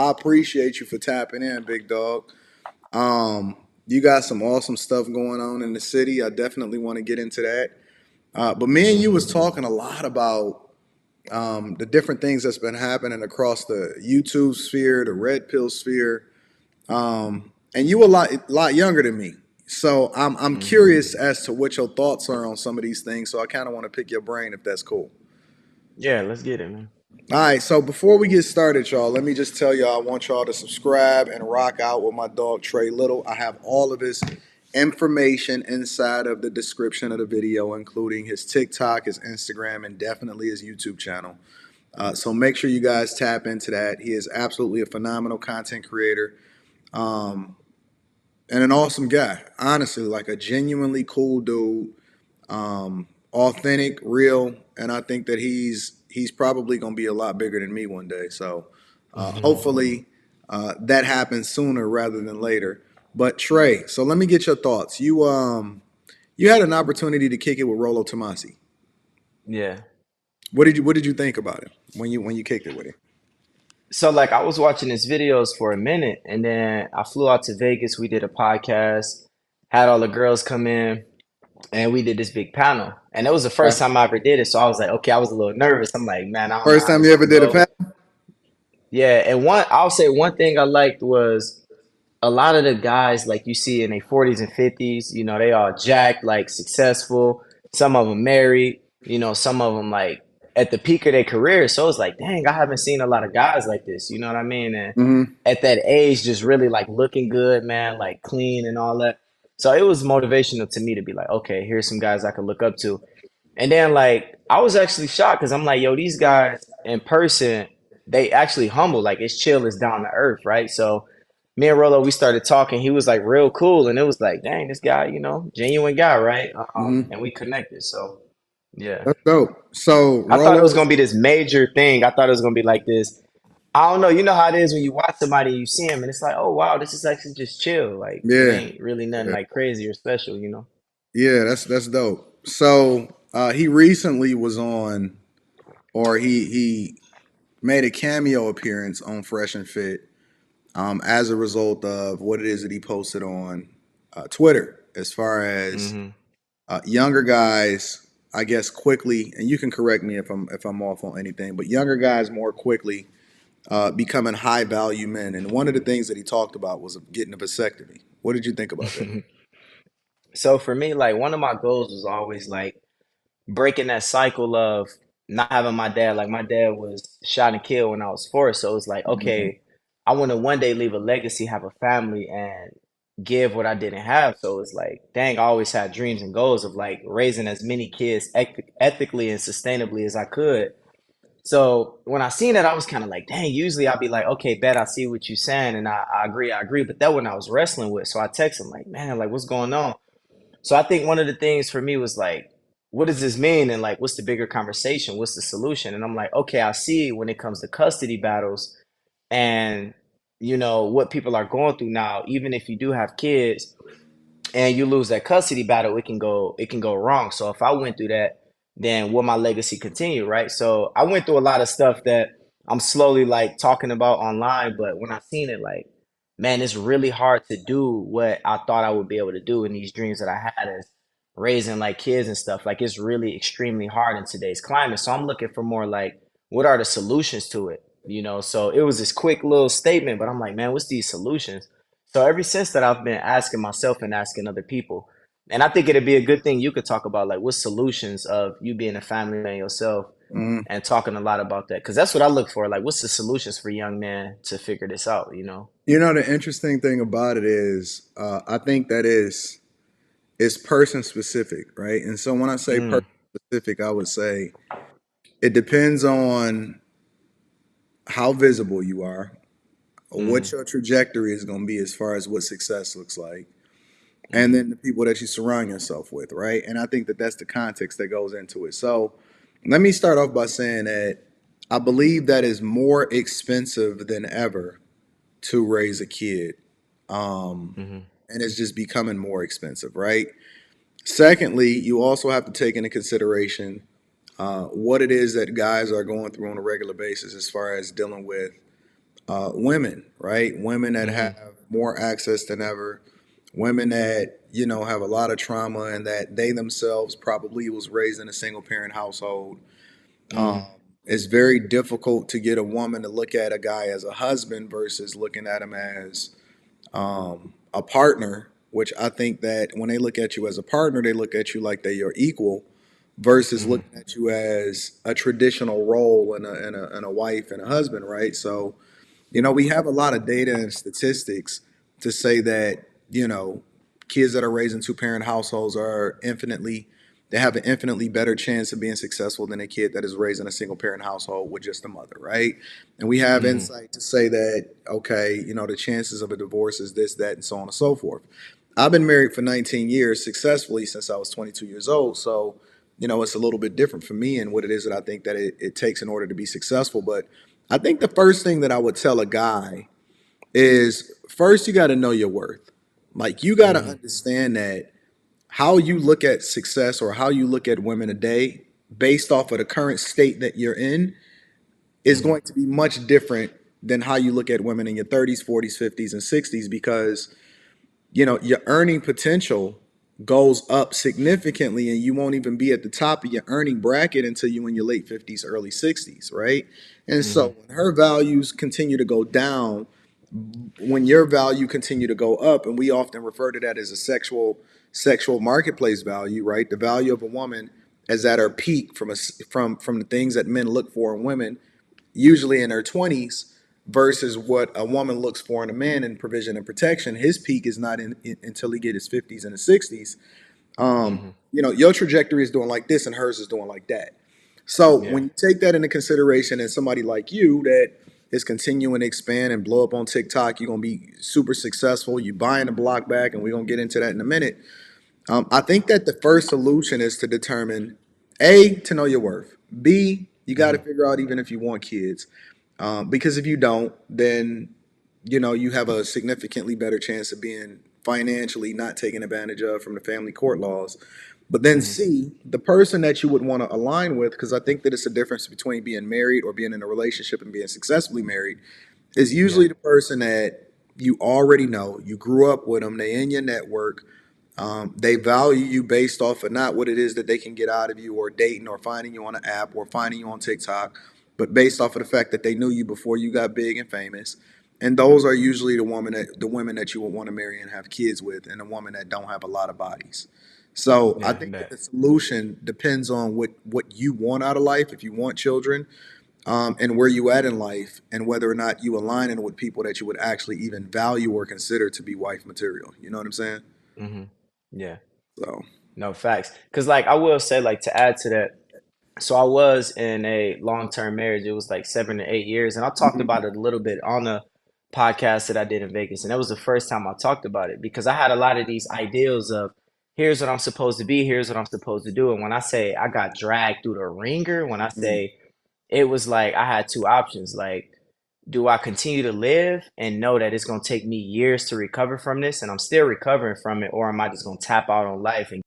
I appreciate you for tapping in, big dog. You got some awesome stuff going on in the city. I definitely want to get into that. But me and you was talking a lot about the different things that's been happening across the YouTube sphere, the red pill sphere. And you a lot younger than me. So I'm Hmm. curious as to what your thoughts are on some of these things. So I kind of want to pick your brain if that's cool. Yeah, let's get it, man. All right, so before we get started, y'all, let me just tell y'all I want y'all to subscribe and rock out with my dog Trey Little. I have all of his information inside of the description of the video, including his TikTok, his Instagram, and definitely his YouTube channel. So make sure you guys tap into that. He is absolutely a phenomenal content creator. Um, and an awesome guy. Honestly, like a genuinely cool dude, authentic, real, and I think that he's probably going to be a lot bigger than me one day. So hopefully that happens sooner rather than later. But Trey, so let me get your thoughts. You had an opportunity to kick it with Rolo Tomasi. Yeah. What did you think about it when you kicked it with him? So like I was watching his videos for a minute and then I flew out to Vegas. We did a podcast, had all the girls come in and we did this big panel. And it was the first Okay. time I ever did it. So I was like, okay, I was a little nervous. I'm like, man, I don't know First how time this you ever gonna did a go. panel? Yeah, and I'll say one thing I liked was a lot of the guys like you see in their 40s and 50s, they all jacked, like successful. Some of them married, some of them like at the peak of their career. So it's like, dang, I haven't seen a lot of guys like this. You know what I mean? And Mm-hmm. at that age, just really like looking good, man, like clean and all that. So it was motivational to me to be like, okay, here's some guys I could look up to. And then like I was actually shocked because I'm like, yo, these guys in person, they actually humble. Like it's chill, it's down to earth, right? So me and Rolo, we started talking. He was like real cool, and it was like, dang, this guy, genuine guy, right? Mm-hmm. And we connected. So yeah, That's dope. So I thought it was Rolo, gonna be this major thing. I thought it was gonna be like this. I don't know. You know how it is when you watch somebody and you see him, and it's like, oh wow, this is actually just chill. Like it yeah, ain't really nothing yeah, like crazy or special. yeah. That's dope. So he recently was on, or he made a cameo appearance on Fresh and Fit, as a result of what it is that he posted on Twitter, as far as Hmm. younger guys, I guess quickly, and you can correct me if I'm off on anything, but younger guys more quickly becoming high value men. And one of the things that he talked about was getting a vasectomy. What did you think about that? So for me, like one of my goals was always like breaking that cycle of not having my dad. Like my dad was shot and killed when I was 4, so it was like, Mhm. okay, I want to one day leave a legacy, have a family, and give what I didn't have. So it's like, dang, I always had dreams and goals of like raising as many kids ethically and sustainably as I could. So when I seen that, I was kind of like, dang, usually I'd be like, okay, bet I see what you're saying, and I agree, I agree. But that one I was wrestling with. So I text him like, man, like what's going on? So I think one of the things for me was like, what does this mean? And like, what's the bigger conversation? What's the solution? And I'm like, okay, I see when it comes to custody battles and what people are going through now, even if you do have kids and you lose that custody battle, it can go wrong. So if I went through that, then will my legacy continue, right? So I went through a lot of stuff that I'm slowly like talking about online, but when I seen it, like, man, it's really hard to do what I thought I would be able to do in these dreams that I had as raising like kids and stuff. Like it's really extremely hard in today's climate. So I'm looking for more like what are the solutions to it? So it was this quick little statement, but I'm like, man, what's these solutions? So ever since that, I've been asking myself and asking other people. And I think it'd be a good thing you could talk about, like, what solutions of you being a family man yourself Mhm. and talking a lot about that. Because that's what I look for. Like, what's the solutions for young men to figure this out? You know, the interesting thing about it is, I think that is person specific, right? And so when I say person Mm, specific, I would say it depends on how visible you are, what mm, your trajectory is going to be as far as what success looks like, and mm-hmm, then the people that you surround yourself with, right? And I think that that's the context that goes into it. So let me start off by saying that I believe that is more expensive than ever to raise a kid. Um, mm-hmm, and it's just becoming more expensive, right? Secondly, you also have to take into consideration what it is that guys are going through on a regular basis as far as dealing with women, right? Women that Mm-hmm. have more access than ever, women that, have a lot of trauma and that they themselves probably was raised in a single parent household. Um, Mm-hmm. it's very difficult to get a woman to look at a guy as a husband versus looking at him as a partner, which I think that when they look at you as a partner, they look at you like they're your equal versus Mm-hmm. looking at you as a traditional role and a wife and a husband, right? So, we have a lot of data and statistics to say that, kids that are raised in two parent households they have an infinitely better chance of being successful than a kid that is raised in a single parent household with just a mother, right? And we have Mm-hmm. insight to say that, okay, the chances of a divorce is this, that, and so on and so forth. I've been married for 19 years successfully since I was 22 years old. So, it's a little bit different for me and what it is that I think that it takes in order to be successful. But I think the first thing that I would tell a guy is first, you got to know your worth. Like, you got to Mm-hmm. understand that how you look at success or how you look at women today, based off of the current state that you're in, is Mm-hmm. going to be much different than how you look at women in your 30s, 40s, 50s, and 60s because your earning potential goes up significantly and you won't even be at the top of your earning bracket until you in your late 50s, early 60s, right? And Mm-hmm. so when her values continue to go down, when your value continue to go up, and we often refer to that as a sexual marketplace value, right? The value of a woman is at her peak from the things that men look for in women, usually in her 20s, versus what a woman looks for in a man in provision and protection. His peak is not until he get his 50s and his 60s. Mm-hmm. Your trajectory is doing like this and hers is doing like that. So Yeah. when you take that into consideration, and somebody like you that is continuing to expand and blow up on TikTok, you're gonna be super successful. You buying the block back, and we're gonna get into that in a minute. I think that the first solution is to determine A, to know your worth. B, you got to Mm-hmm. figure out even if you want kids. Because if you don't, then you have a significantly better chance of being financially not taken advantage of from the family court laws. But then Mm-hmm. C, the person that you would want to align with, because I think that it's a difference between being married or being in a relationship and being successfully married, is Yeah. usually the person that you already know, you grew up with them, they in your network, they value you based off of not what it is that they can get out of you or dating or finding you on an app or finding you on TikTok, but based off of the fact that they knew you before you got big and famous. And those are usually the women that you would want to marry and have kids with, and the women that don't have a lot of bodies. So I Yeah. think that That. the solution depends on what you want out of life. If you want children, and where you at in life, and whether or not you align in with people that you would actually even value or consider to be wife material. You know what I'm saying? Mm-hmm. Yeah. So. No facts. Because like I will say, like to add to that, so I was in a long-term marriage. It was like 7 to 8 years, and I talked about it a little bit on the podcast that I did in Vegas, and that was the first time I talked about it because I had a lot of these ideals of here's what I'm supposed to be, here's what I'm supposed to do, and when I say I got dragged through the ringer, when I Mm. say it was like I had two options, like do I continue to live and know that it's gonna take me years to recover from this, and I'm still recovering from it, or am I just gonna tap out on life and